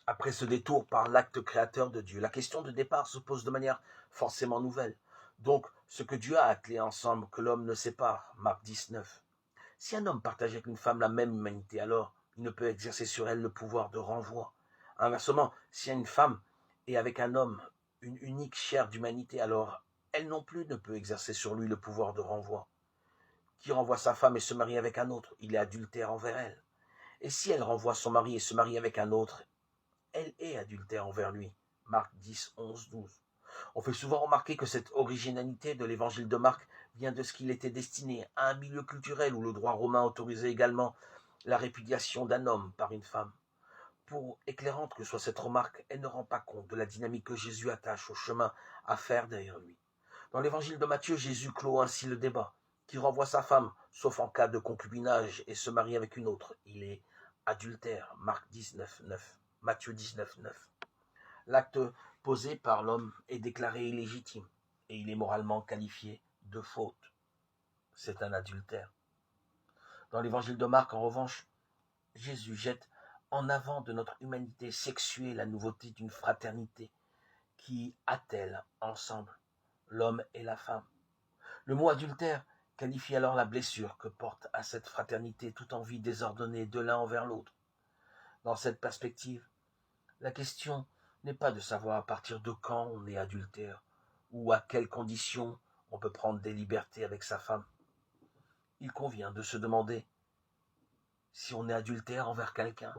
Après ce détour par l'acte créateur de Dieu, la question de départ se pose de manière forcément nouvelle. Donc, ce que Dieu a attelé ensemble, que l'homme ne sépare, Marc 19. Si un homme partage avec une femme la même humanité, alors il ne peut exercer sur elle le pouvoir de renvoi. Inversement, si une femme est avec un homme une unique chair d'humanité, alors elle non plus ne peut exercer sur lui le pouvoir de renvoi. Qui renvoie sa femme et se marie avec un autre, il est adultère envers elle. Et si elle renvoie son mari et se marie avec un autre, elle est adultère envers lui. Marc 10, 11, 12. On fait souvent remarquer que cette originalité de l'évangile de Marc vient de ce qu'il était destiné à un milieu culturel où le droit romain autorisait également la répudiation d'un homme par une femme. Pour éclairante que soit cette remarque, elle ne rend pas compte de la dynamique que Jésus attache au chemin à faire derrière lui. Dans l'évangile de Matthieu, Jésus clôt ainsi le débat. Qui renvoie sa femme, sauf en cas de concubinage, et se marie avec une autre, il est adultère. Marc 19, 9. Matthieu 19, 9. L'acte posé par l'homme est déclaré illégitime, et il est moralement qualifié de faute. C'est un adultère. Dans l'évangile de Marc, en revanche, Jésus jette en avant de notre humanité sexuée la nouveauté d'une fraternité qui attelle ensemble l'homme et la femme. Le mot adultère qualifie alors la blessure que porte à cette fraternité toute envie désordonnée de l'un envers l'autre. Dans cette perspective, la question n'est pas de savoir à partir de quand on est adultère ou à quelles conditions on peut prendre des libertés avec sa femme. Il convient de se demander si on est adultère envers quelqu'un